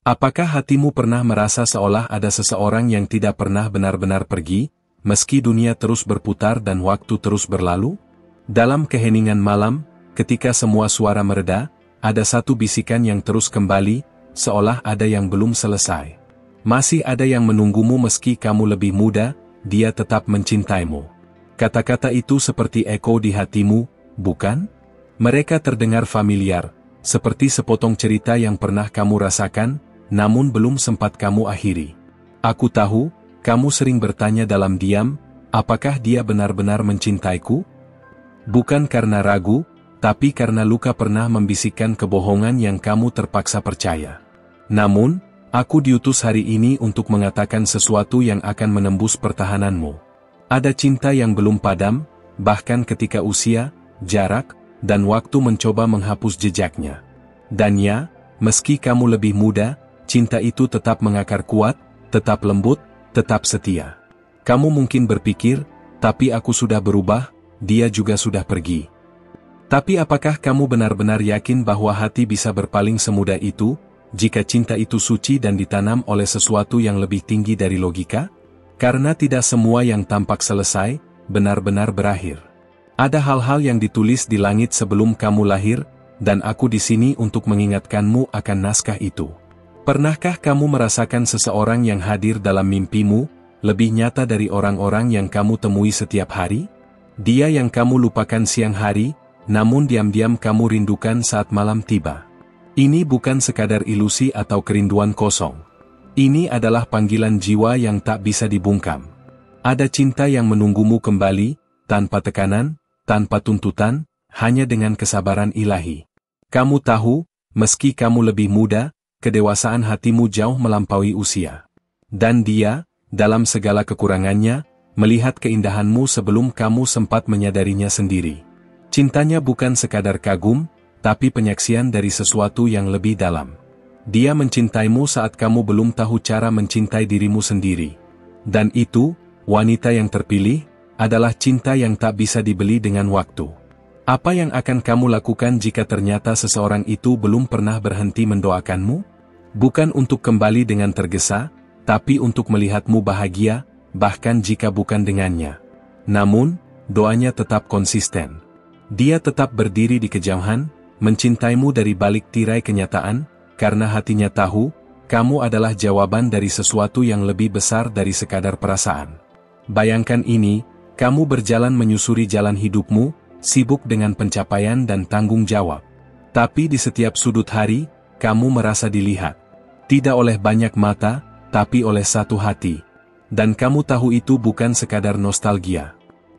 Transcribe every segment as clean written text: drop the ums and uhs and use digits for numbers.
Apakah hatimu pernah merasa seolah ada seseorang yang tidak pernah benar-benar pergi, meski dunia terus berputar dan waktu terus berlalu? Dalam keheningan malam, ketika semua suara mereda, ada satu bisikan yang terus kembali, seolah ada yang belum selesai. Masih ada yang menunggumu meski kamu lebih muda, dia tetap mencintaimu. Kata-kata itu seperti eko di hatimu, bukan? Mereka terdengar familiar, seperti sepotong cerita yang pernah kamu rasakan, namun belum sempat kamu akhiri. Aku tahu, kamu sering bertanya dalam diam, apakah dia benar-benar mencintaiku? Bukan karena ragu, tapi karena luka pernah membisikkan kebohongan yang kamu terpaksa percaya. Namun, aku diutus hari ini untuk mengatakan sesuatu yang akan menembus pertahananmu. Ada cinta yang belum padam, bahkan ketika usia, jarak, dan waktu mencoba menghapus jejaknya. Dan ya, meski kamu lebih muda, cinta itu tetap mengakar kuat, tetap lembut, tetap setia. Kamu mungkin berpikir, tapi aku sudah berubah, dia juga sudah pergi. Tapi apakah kamu benar-benar yakin bahwa hati bisa berpaling semudah itu, jika cinta itu suci dan ditanam oleh sesuatu yang lebih tinggi dari logika? Karena tidak semua yang tampak selesai, benar-benar berakhir. Ada hal-hal yang ditulis di langit sebelum kamu lahir, dan aku di sini untuk mengingatkanmu akan naskah itu. Pernahkah kamu merasakan seseorang yang hadir dalam mimpimu, lebih nyata dari orang-orang yang kamu temui setiap hari? Dia yang kamu lupakan siang hari, namun diam-diam kamu rindukan saat malam tiba. Ini bukan sekadar ilusi atau kerinduan kosong. Ini adalah panggilan jiwa yang tak bisa dibungkam. Ada cinta yang menunggumu kembali, tanpa tekanan, tanpa tuntutan, hanya dengan kesabaran ilahi. Kamu tahu, meski kamu lebih muda, kedewasaan hatimu jauh melampaui usia. Dan dia, dalam segala kekurangannya, melihat keindahanmu sebelum kamu sempat menyadarinya sendiri. Cintanya bukan sekadar kagum, tapi penyaksian dari sesuatu yang lebih dalam. Dia mencintaimu saat kamu belum tahu cara mencintai dirimu sendiri. Dan itu, wanita yang terpilih, adalah cinta yang tak bisa dibeli dengan waktu. Apa yang akan kamu lakukan jika ternyata seseorang itu belum pernah berhenti mendoakanmu? Bukan untuk kembali dengan tergesa, tapi untuk melihatmu bahagia, bahkan jika bukan dengannya. Namun, doanya tetap konsisten. Dia tetap berdiri di kejauhan, mencintaimu dari balik tirai kenyataan, karena hatinya tahu, kamu adalah jawaban dari sesuatu yang lebih besar dari sekadar perasaan. Bayangkan ini, kamu berjalan menyusuri jalan hidupmu, sibuk dengan pencapaian dan tanggung jawab. Tapi di setiap sudut hari, kamu merasa dilihat. Tidak oleh banyak mata, tapi oleh satu hati. Dan kamu tahu itu bukan sekadar nostalgia.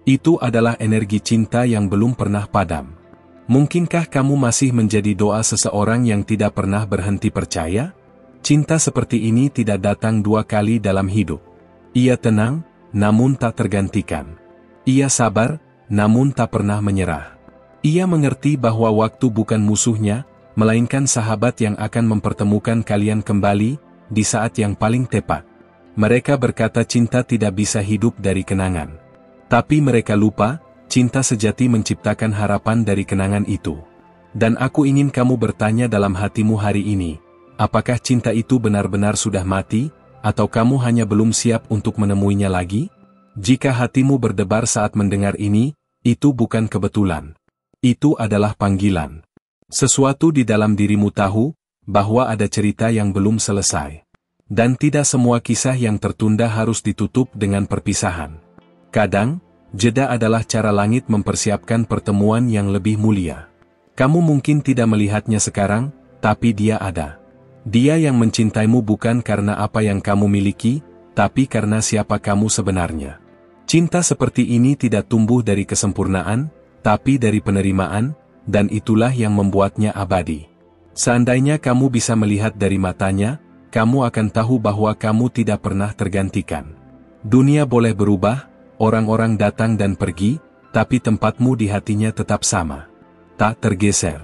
Itu adalah energi cinta yang belum pernah padam. Mungkinkah kamu masih menjadi doa seseorang yang tidak pernah berhenti percaya? Cinta seperti ini tidak datang dua kali dalam hidup. Ia tenang, namun tak tergantikan. Ia sabar, namun tak pernah menyerah. Ia mengerti bahwa waktu bukan musuhnya, melainkan sahabat yang akan mempertemukan kalian kembali, di saat yang paling tepat. Mereka berkata cinta tidak bisa hidup dari kenangan. Tapi mereka lupa, cinta sejati menciptakan harapan dari kenangan itu. Dan aku ingin kamu bertanya dalam hatimu hari ini, apakah cinta itu benar-benar sudah mati, atau kamu hanya belum siap untuk menemuinya lagi? Jika hatimu berdebar saat mendengar ini, itu bukan kebetulan. Itu adalah panggilan. Sesuatu di dalam dirimu tahu, bahwa ada cerita yang belum selesai. Dan tidak semua kisah yang tertunda harus ditutup dengan perpisahan. Kadang, jeda adalah cara langit mempersiapkan pertemuan yang lebih mulia. Kamu mungkin tidak melihatnya sekarang, tapi dia ada. Dia yang mencintaimu bukan karena apa yang kamu miliki, tapi karena siapa kamu sebenarnya. Cinta seperti ini tidak tumbuh dari kesempurnaan, tapi dari penerimaan, dan itulah yang membuatnya abadi. Seandainya kamu bisa melihat dari matanya, kamu akan tahu bahwa kamu tidak pernah tergantikan. Dunia boleh berubah, orang-orang datang dan pergi, tapi tempatmu di hatinya tetap sama. Tak tergeser,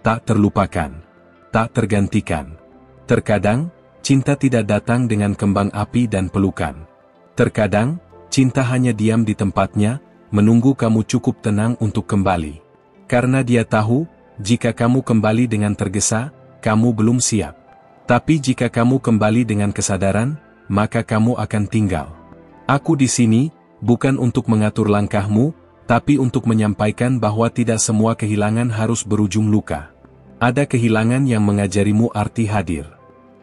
tak terlupakan, tak tergantikan. Terkadang, cinta tidak datang dengan kembang api dan pelukan. Terkadang, cinta hanya diam di tempatnya, menunggu kamu cukup tenang untuk kembali. Karena dia tahu, jika kamu kembali dengan tergesa, kamu belum siap. Tapi jika kamu kembali dengan kesadaran, maka kamu akan tinggal. Aku di sini, bukan untuk mengatur langkahmu, tapi untuk menyampaikan bahwa tidak semua kehilangan harus berujung luka. Ada kehilangan yang mengajarimu arti hadir.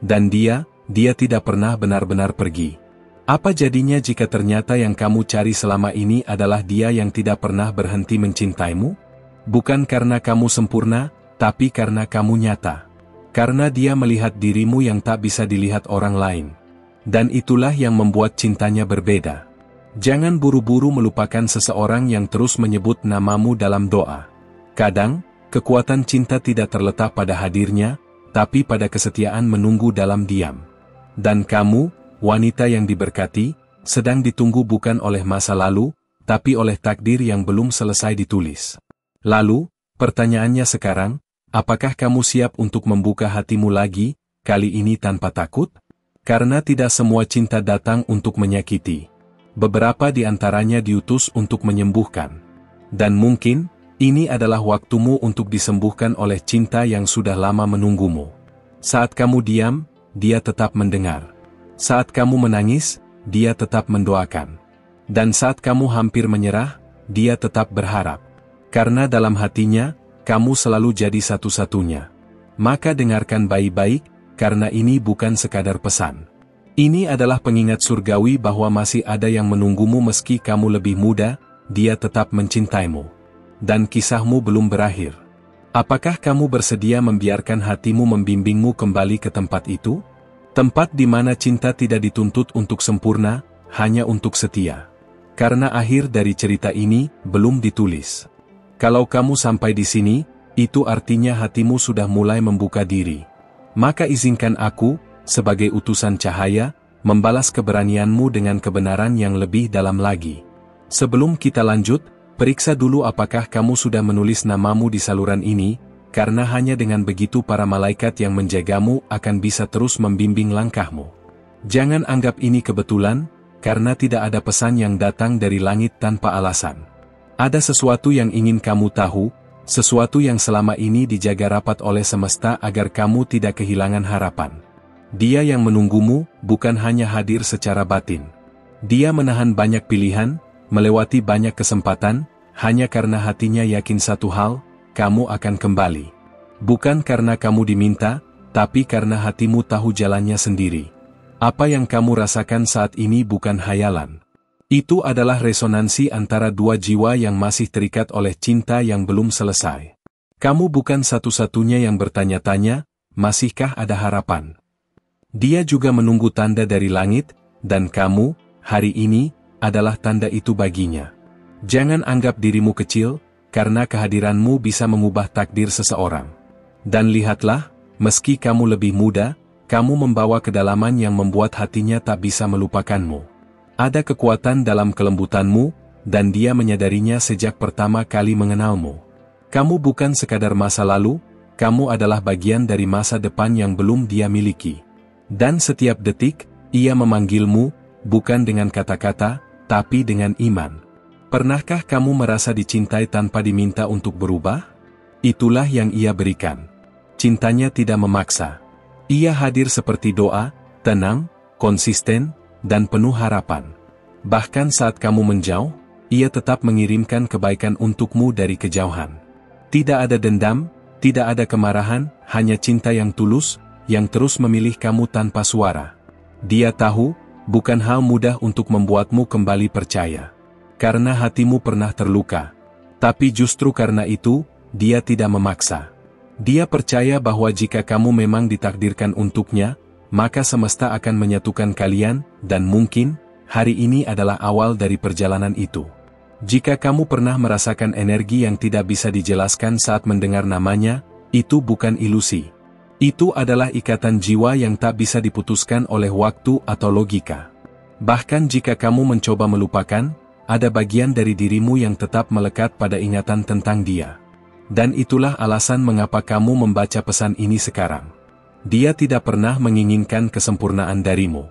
Dan dia tidak pernah benar-benar pergi. Apa jadinya jika ternyata yang kamu cari selama ini adalah dia yang tidak pernah berhenti mencintaimu? Bukan karena kamu sempurna, tapi karena kamu nyata. Karena dia melihat dirimu yang tak bisa dilihat orang lain. Dan itulah yang membuat cintanya berbeda. Jangan buru-buru melupakan seseorang yang terus menyebut namamu dalam doa. Kadang, kekuatan cinta tidak terletak pada hadirnya, tapi pada kesetiaan menunggu dalam diam. Dan kamu, wanita yang diberkati, sedang ditunggu bukan oleh masa lalu, tapi oleh takdir yang belum selesai ditulis. Lalu, pertanyaannya sekarang, apakah kamu siap untuk membuka hatimu lagi, kali ini tanpa takut? Karena tidak semua cinta datang untuk menyakiti. Beberapa di antaranya diutus untuk menyembuhkan. Dan mungkin, ini adalah waktumu untuk disembuhkan oleh cinta yang sudah lama menunggumu. Saat kamu diam, dia tetap mendengar. Saat kamu menangis, dia tetap mendoakan. Dan saat kamu hampir menyerah, dia tetap berharap. Karena dalam hatinya, kamu selalu jadi satu-satunya. Maka dengarkan baik-baik, karena ini bukan sekadar pesan. Ini adalah pengingat surgawi bahwa masih ada yang menunggumu meski kamu lebih muda, dia tetap mencintaimu. Dan kisahmu belum berakhir. Apakah kamu bersedia membiarkan hatimu membimbingmu kembali ke tempat itu? Tempat di mana cinta tidak dituntut untuk sempurna, hanya untuk setia. Karena akhir dari cerita ini belum ditulis. Kalau kamu sampai di sini, itu artinya hatimu sudah mulai membuka diri. Maka izinkan aku, sebagai utusan cahaya, membalas keberanianmu dengan kebenaran yang lebih dalam lagi. Sebelum kita lanjut, periksa dulu apakah kamu sudah menulis namamu di saluran ini, karena hanya dengan begitu para malaikat yang menjagamu akan bisa terus membimbing langkahmu. Jangan anggap ini kebetulan, karena tidak ada pesan yang datang dari langit tanpa alasan. Ada sesuatu yang ingin kamu tahu, sesuatu yang selama ini dijaga rapat oleh semesta agar kamu tidak kehilangan harapan. Dia yang menunggumu, bukan hanya hadir secara batin. Dia menahan banyak pilihan, melewati banyak kesempatan, hanya karena hatinya yakin satu hal, kamu akan kembali. Bukan karena kamu diminta, tapi karena hatimu tahu jalannya sendiri. Apa yang kamu rasakan saat ini bukan hayalan. Itu adalah resonansi antara dua jiwa yang masih terikat oleh cinta yang belum selesai. Kamu bukan satu-satunya yang bertanya-tanya, masihkah ada harapan? Dia juga menunggu tanda dari langit, dan kamu, hari ini, adalah tanda itu baginya. Jangan anggap dirimu kecil, karena kehadiranmu bisa mengubah takdir seseorang. Dan lihatlah, meski kamu lebih muda, kamu membawa kedalaman yang membuat hatinya tak bisa melupakanmu. Ada kekuatan dalam kelembutanmu, dan dia menyadarinya sejak pertama kali mengenalmu. Kamu bukan sekadar masa lalu, kamu adalah bagian dari masa depan yang belum dia miliki. Dan setiap detik, ia memanggilmu, bukan dengan kata-kata, tapi dengan iman. Pernahkah kamu merasa dicintai tanpa diminta untuk berubah? Itulah yang ia berikan. Cintanya tidak memaksa. Ia hadir seperti doa, tenang, konsisten, dan penuh harapan. Bahkan saat kamu menjauh, ia tetap mengirimkan kebaikan untukmu dari kejauhan. Tidak ada dendam, tidak ada kemarahan, hanya cinta yang tulus, yang terus memilih kamu tanpa suara. Dia tahu, bukan hal mudah untuk membuatmu kembali percaya. Karena hatimu pernah terluka. Tapi justru karena itu, dia tidak memaksa. Dia percaya bahwa jika kamu memang ditakdirkan untuknya, maka semesta akan menyatukan kalian, dan mungkin, hari ini adalah awal dari perjalanan itu. Jika kamu pernah merasakan energi yang tidak bisa dijelaskan saat mendengar namanya, itu bukan ilusi. Itu adalah ikatan jiwa yang tak bisa diputuskan oleh waktu atau logika. Bahkan jika kamu mencoba melupakan, ada bagian dari dirimu yang tetap melekat pada ingatan tentang dia. Dan itulah alasan mengapa kamu membaca pesan ini sekarang. Dia tidak pernah menginginkan kesempurnaan darimu.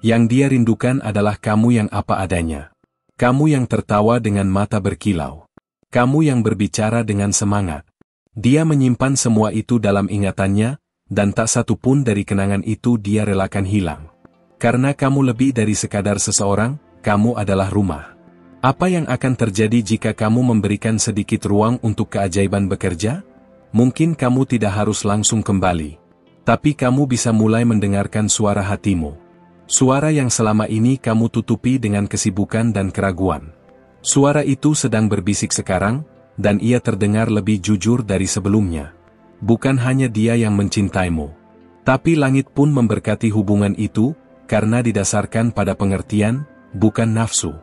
Yang dia rindukan adalah kamu yang apa adanya. Kamu yang tertawa dengan mata berkilau. Kamu yang berbicara dengan semangat. Dia menyimpan semua itu dalam ingatannya, dan tak satu pun dari kenangan itu dia relakan hilang. Karena kamu lebih dari sekadar seseorang, kamu adalah rumah. Apa yang akan terjadi jika kamu memberikan sedikit ruang untuk keajaiban bekerja? Mungkin kamu tidak harus langsung kembali. Tapi kamu bisa mulai mendengarkan suara hatimu. Suara yang selama ini kamu tutupi dengan kesibukan dan keraguan. Suara itu sedang berbisik sekarang, dan ia terdengar lebih jujur dari sebelumnya. Bukan hanya dia yang mencintaimu. Tapi langit pun memberkati hubungan itu, karena didasarkan pada pengertian, bukan nafsu.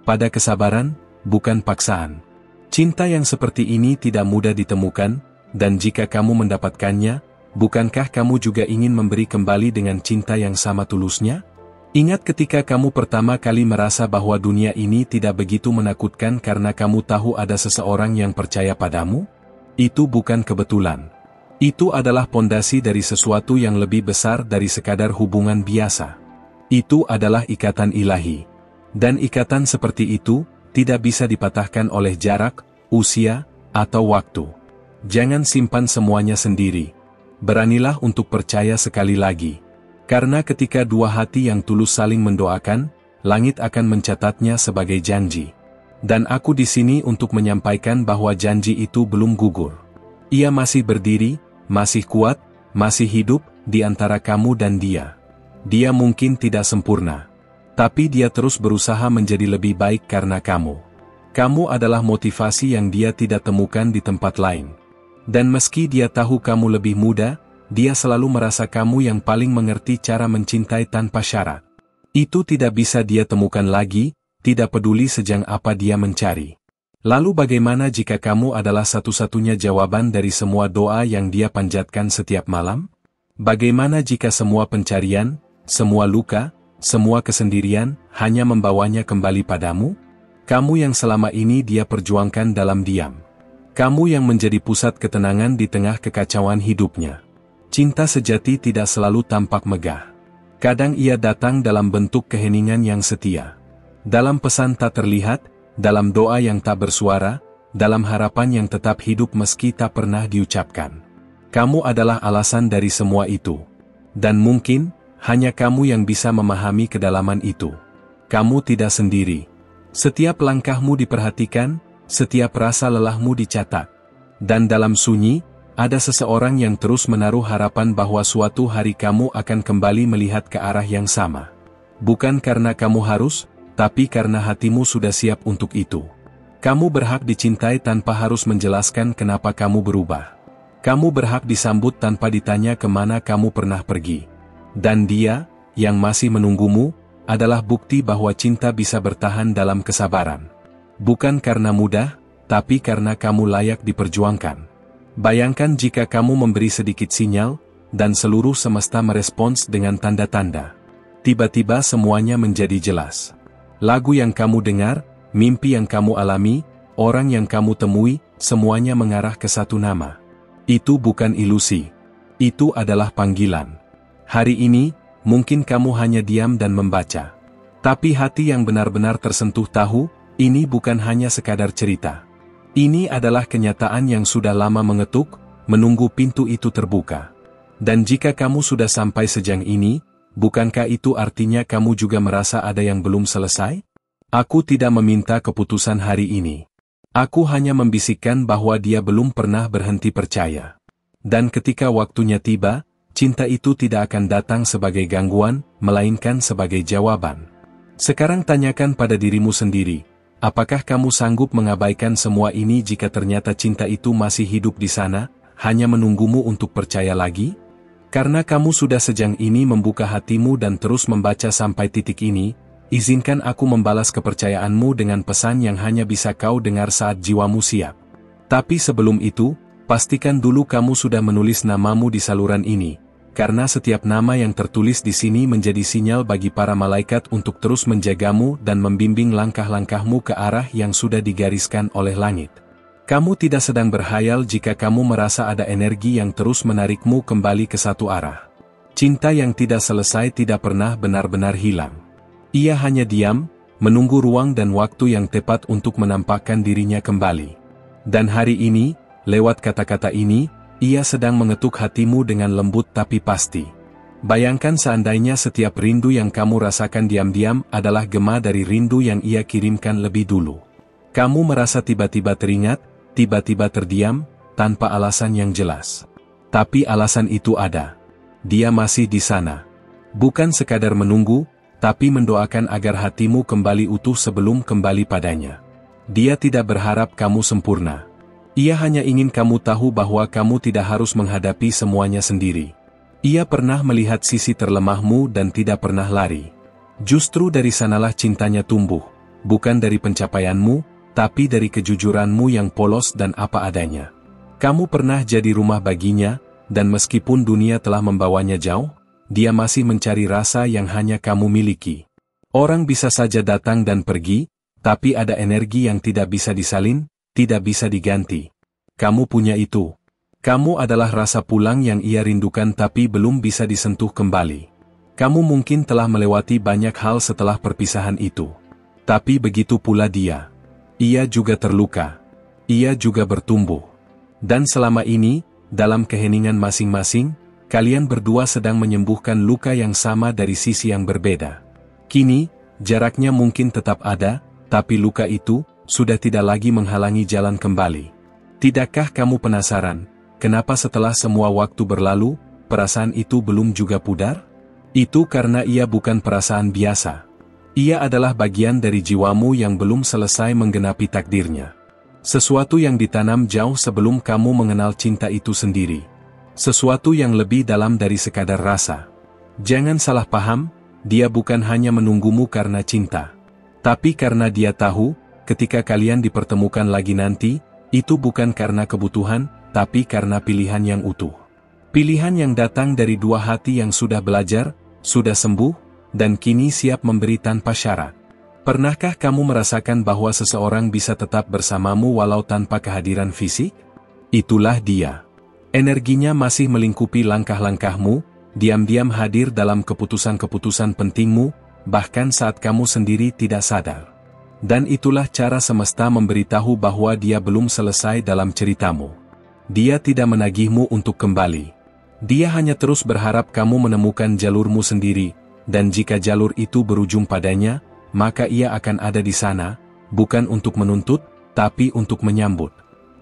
Pada kesabaran, bukan paksaan. Cinta yang seperti ini tidak mudah ditemukan, dan jika kamu mendapatkannya, bukankah kamu juga ingin memberi kembali dengan cinta yang sama tulusnya? Ingat ketika kamu pertama kali merasa bahwa dunia ini tidak begitu menakutkan karena kamu tahu ada seseorang yang percaya padamu? Itu bukan kebetulan. Itu adalah pondasi dari sesuatu yang lebih besar dari sekadar hubungan biasa. Itu adalah ikatan ilahi. Dan ikatan seperti itu, tidak bisa dipatahkan oleh jarak, usia, atau waktu. Jangan simpan semuanya sendiri. Beranilah untuk percaya sekali lagi. Karena ketika dua hati yang tulus saling mendoakan, langit akan mencatatnya sebagai janji. Dan aku di sini untuk menyampaikan bahwa janji itu belum gugur. Ia masih berdiri, masih kuat, masih hidup, di antara kamu dan dia. Dia mungkin tidak sempurna. Tapi dia terus berusaha menjadi lebih baik karena kamu. Kamu adalah motivasi yang dia tidak temukan di tempat lain. Dan meski dia tahu kamu lebih muda, dia selalu merasa kamu yang paling mengerti cara mencintai tanpa syarat. Itu tidak bisa dia temukan lagi, tidak peduli sejak apa dia mencari. Lalu bagaimana jika kamu adalah satu-satunya jawaban dari semua doa yang dia panjatkan setiap malam? Bagaimana jika semua pencarian, semua luka, semua kesendirian, hanya membawanya kembali padamu? Kamu yang selama ini dia perjuangkan dalam diam. Kamu yang menjadi pusat ketenangan di tengah kekacauan hidupnya. Cinta sejati tidak selalu tampak megah. Kadang ia datang dalam bentuk keheningan yang setia. Dalam pesan tak terlihat, dalam doa yang tak bersuara, dalam harapan yang tetap hidup meski tak pernah diucapkan. Kamu adalah alasan dari semua itu. Dan mungkin, hanya kamu yang bisa memahami kedalaman itu. Kamu tidak sendiri. Setiap langkahmu diperhatikan, setiap rasa lelahmu dicatat. Dan dalam sunyi, ada seseorang yang terus menaruh harapan bahwa suatu hari kamu akan kembali melihat ke arah yang sama. Bukan karena kamu harus, tapi karena hatimu sudah siap untuk itu. Kamu berhak dicintai tanpa harus menjelaskan kenapa kamu berubah. Kamu berhak disambut tanpa ditanya kemana kamu pernah pergi. Dan dia, yang masih menunggumu, adalah bukti bahwa cinta bisa bertahan dalam kesabaran. Bukan karena mudah, tapi karena kamu layak diperjuangkan. Bayangkan jika kamu memberi sedikit sinyal, dan seluruh semesta merespons dengan tanda-tanda. Tiba-tiba semuanya menjadi jelas. Lagu yang kamu dengar, mimpi yang kamu alami, orang yang kamu temui, semuanya mengarah ke satu nama. Itu bukan ilusi. Itu adalah panggilan. Hari ini, mungkin kamu hanya diam dan membaca. Tapi hati yang benar-benar tersentuh tahu, ini bukan hanya sekadar cerita. Ini adalah kenyataan yang sudah lama mengetuk, menunggu pintu itu terbuka. Dan jika kamu sudah sampai sejauh ini, bukankah itu artinya kamu juga merasa ada yang belum selesai? Aku tidak meminta keputusan hari ini. Aku hanya membisikkan bahwa dia belum pernah berhenti percaya. Dan ketika waktunya tiba, cinta itu tidak akan datang sebagai gangguan, melainkan sebagai jawaban. Sekarang tanyakan pada dirimu sendiri, apakah kamu sanggup mengabaikan semua ini jika ternyata cinta itu masih hidup di sana, hanya menunggumu untuk percaya lagi? Karena kamu sudah sejauh ini membuka hatimu dan terus membaca sampai titik ini, izinkan aku membalas kepercayaanmu dengan pesan yang hanya bisa kau dengar saat jiwamu siap. Tapi sebelum itu, pastikan dulu kamu sudah menulis namamu di saluran ini, karena setiap nama yang tertulis di sini menjadi sinyal bagi para malaikat untuk terus menjagamu dan membimbing langkah-langkahmu ke arah yang sudah digariskan oleh langit. Kamu tidak sedang berhayal jika kamu merasa ada energi yang terus menarikmu kembali ke satu arah. Cinta yang tidak selesai tidak pernah benar-benar hilang. Ia hanya diam, menunggu ruang dan waktu yang tepat untuk menampakkan dirinya kembali. Dan hari ini, lewat kata-kata ini, Ia sedang mengetuk hatimu dengan lembut tapi pasti. Bayangkan seandainya setiap rindu yang kamu rasakan diam-diam adalah gema dari rindu yang ia kirimkan lebih dulu. Kamu merasa tiba-tiba teringat, tiba-tiba terdiam, tanpa alasan yang jelas. Tapi alasan itu ada. Dia masih di sana. Bukan sekadar menunggu, tapi mendoakan agar hatimu kembali utuh sebelum kembali padanya. Dia tidak berharap kamu sempurna. Ia hanya ingin kamu tahu bahwa kamu tidak harus menghadapi semuanya sendiri. Ia pernah melihat sisi terlemahmu dan tidak pernah lari. Justru dari sanalah cintanya tumbuh, bukan dari pencapaianmu, tapi dari kejujuranmu yang polos dan apa adanya. Kamu pernah jadi rumah baginya, dan meskipun dunia telah membawanya jauh, dia masih mencari rasa yang hanya kamu miliki. Orang bisa saja datang dan pergi, tapi ada energi yang tidak bisa disalin, tidak bisa diganti. Kamu punya itu. Kamu adalah rasa pulang yang ia rindukan tapi belum bisa disentuh kembali. Kamu mungkin telah melewati banyak hal setelah perpisahan itu. Tapi begitu pula dia. Ia juga terluka. Ia juga bertumbuh. Dan selama ini, dalam keheningan masing-masing, kalian berdua sedang menyembuhkan luka yang sama dari sisi yang berbeda. Kini, jaraknya mungkin tetap ada, tapi luka itu sudah tidak lagi menghalangi jalan kembali. Tidakkah kamu penasaran, kenapa setelah semua waktu berlalu, perasaan itu belum juga pudar? Itu karena ia bukan perasaan biasa. Ia adalah bagian dari jiwamu yang belum selesai menggenapi takdirnya. Sesuatu yang ditanam jauh sebelum kamu mengenal cinta itu sendiri. Sesuatu yang lebih dalam dari sekadar rasa. Jangan salah paham, dia bukan hanya menunggumu karena cinta. Tapi karena dia tahu, ketika kalian dipertemukan lagi nanti, itu bukan karena kebutuhan, tapi karena pilihan yang utuh. Pilihan yang datang dari dua hati yang sudah belajar, sudah sembuh, dan kini siap memberi tanpa syarat. Pernahkah kamu merasakan bahwa seseorang bisa tetap bersamamu walau tanpa kehadiran fisik? Itulah dia. Energinya masih melingkupi langkah-langkahmu, diam-diam hadir dalam keputusan-keputusan pentingmu, bahkan saat kamu sendiri tidak sadar. Dan itulah cara semesta memberitahu bahwa dia belum selesai dalam ceritamu. Dia tidak menagihmu untuk kembali. Dia hanya terus berharap kamu menemukan jalurmu sendiri, dan jika jalur itu berujung padanya, maka ia akan ada di sana, bukan untuk menuntut, tapi untuk menyambut.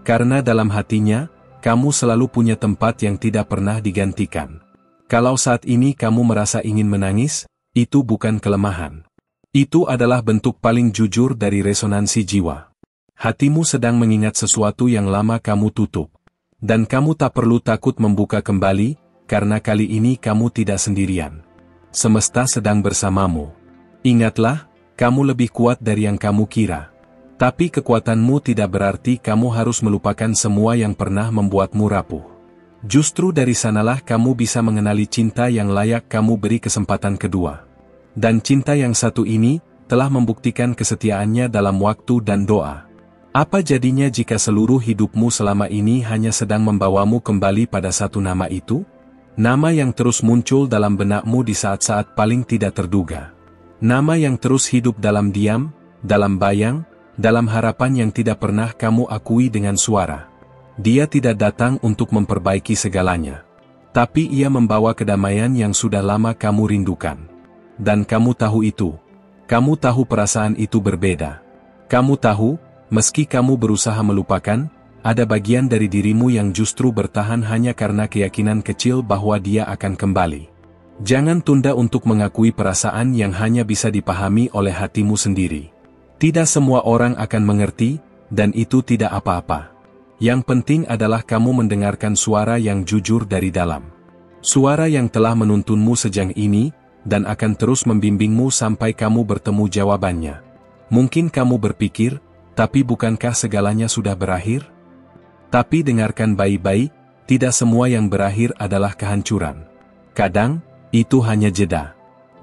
Karena dalam hatinya, kamu selalu punya tempat yang tidak pernah digantikan. Kalau saat ini kamu merasa ingin menangis, itu bukan kelemahan. Itu adalah bentuk paling jujur dari resonansi jiwa. Hatimu sedang mengingat sesuatu yang lama kamu tutup. Dan kamu tak perlu takut membuka kembali, karena kali ini kamu tidak sendirian. Semesta sedang bersamamu. Ingatlah, kamu lebih kuat dari yang kamu kira. Tapi kekuatanmu tidak berarti kamu harus melupakan semua yang pernah membuatmu rapuh. Justru dari sanalah kamu bisa mengenali cinta yang layak kamu beri kesempatan kedua. Dan cinta yang satu ini, telah membuktikan kesetiaannya dalam waktu dan doa. Apa jadinya jika seluruh hidupmu selama ini hanya sedang membawamu kembali pada satu nama itu? Nama yang terus muncul dalam benakmu di saat-saat paling tidak terduga. Nama yang terus hidup dalam diam, dalam bayang, dalam harapan yang tidak pernah kamu akui dengan suara. Dia tidak datang untuk memperbaiki segalanya. Tapi ia membawa kedamaian yang sudah lama kamu rindukan. Dan kamu tahu itu. Kamu tahu perasaan itu berbeda. Kamu tahu, meski kamu berusaha melupakan, ada bagian dari dirimu yang justru bertahan hanya karena keyakinan kecil bahwa dia akan kembali. Jangan tunda untuk mengakui perasaan yang hanya bisa dipahami oleh hatimu sendiri. Tidak semua orang akan mengerti, dan itu tidak apa-apa. Yang penting adalah kamu mendengarkan suara yang jujur dari dalam. Suara yang telah menuntunmu sejak ini, dan akan terus membimbingmu sampai kamu bertemu jawabannya. Mungkin kamu berpikir, tapi bukankah segalanya sudah berakhir? Tapi dengarkan baik-baik, tidak semua yang berakhir adalah kehancuran. Kadang, itu hanya jeda.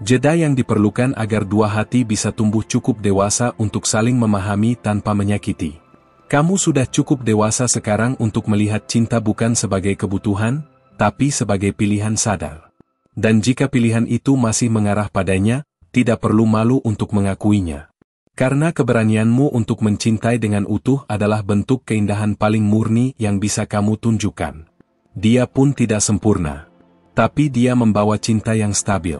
Jeda yang diperlukan agar dua hati bisa tumbuh cukup dewasa untuk saling memahami tanpa menyakiti. Kamu sudah cukup dewasa sekarang untuk melihat cinta bukan sebagai kebutuhan, tapi sebagai pilihan sadar. Dan jika pilihan itu masih mengarah padanya, tidak perlu malu untuk mengakuinya. Karena keberanianmu untuk mencintai dengan utuh adalah bentuk keindahan paling murni yang bisa kamu tunjukkan. Dia pun tidak sempurna. Tapi dia membawa cinta yang stabil.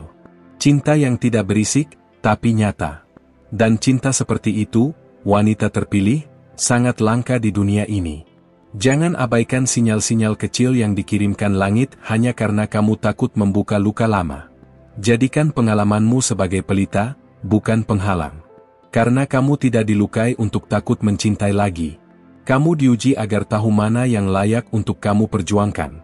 Cinta yang tidak berisik, tapi nyata. Dan cinta seperti itu, wanita terpilih, sangat langka di dunia ini. Jangan abaikan sinyal-sinyal kecil yang dikirimkan langit hanya karena kamu takut membuka luka lama. Jadikan pengalamanmu sebagai pelita, bukan penghalang. Karena kamu tidak dilukai untuk takut mencintai lagi. Kamu diuji agar tahu mana yang layak untuk kamu perjuangkan.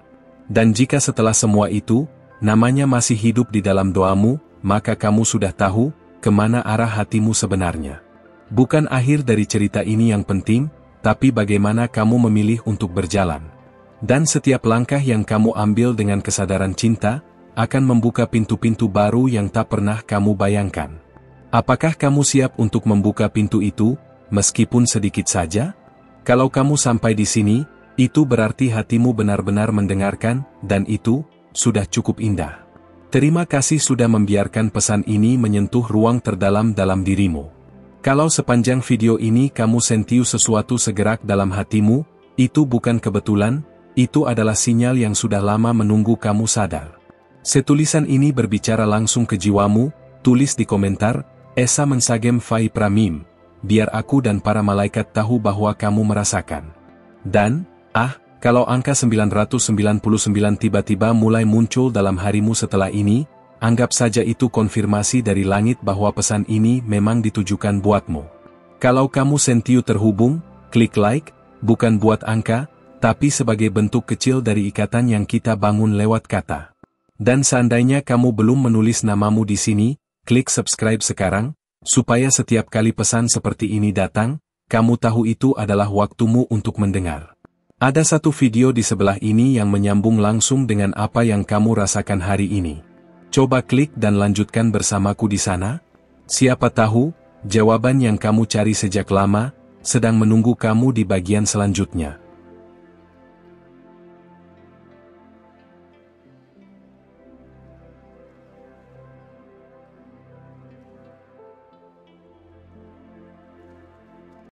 Dan jika setelah semua itu, namanya masih hidup di dalam doamu, maka kamu sudah tahu, kemana arah hatimu sebenarnya. Bukan akhir dari cerita ini yang penting, tapi bagaimana kamu memilih untuk berjalan. Dan setiap langkah yang kamu ambil dengan kesadaran cinta, akan membuka pintu-pintu baru yang tak pernah kamu bayangkan. Apakah kamu siap untuk membuka pintu itu, meskipun sedikit saja? Kalau kamu sampai di sini, itu berarti hatimu benar-benar mendengarkan, dan itu sudah cukup indah. Terima kasih sudah membiarkan pesan ini menyentuh ruang terdalam dalam dirimu. Kalau sepanjang video ini kamu sentiu sesuatu segerak dalam hatimu, itu bukan kebetulan, itu adalah sinyal yang sudah lama menunggu kamu sadar. Setulisan ini berbicara langsung ke jiwamu, tulis di komentar, Esa mensagem fai pramim, biar aku dan para malaikat tahu bahwa kamu merasakan. Dan, kalau angka 999 tiba-tiba mulai muncul dalam harimu setelah ini, anggap saja itu konfirmasi dari langit bahwa pesan ini memang ditujukan buatmu. Kalau kamu sentiu terhubung, klik like, bukan buat angka, tapi sebagai bentuk kecil dari ikatan yang kita bangun lewat kata. Dan seandainya kamu belum menulis namamu di sini, klik subscribe sekarang, supaya setiap kali pesan seperti ini datang, kamu tahu itu adalah waktumu untuk mendengar. Ada satu video di sebelah ini yang menyambung langsung dengan apa yang kamu rasakan hari ini. Coba klik dan lanjutkan bersamaku di sana. Siapa tahu, jawaban yang kamu cari sejak lama, sedang menunggu kamu di bagian selanjutnya.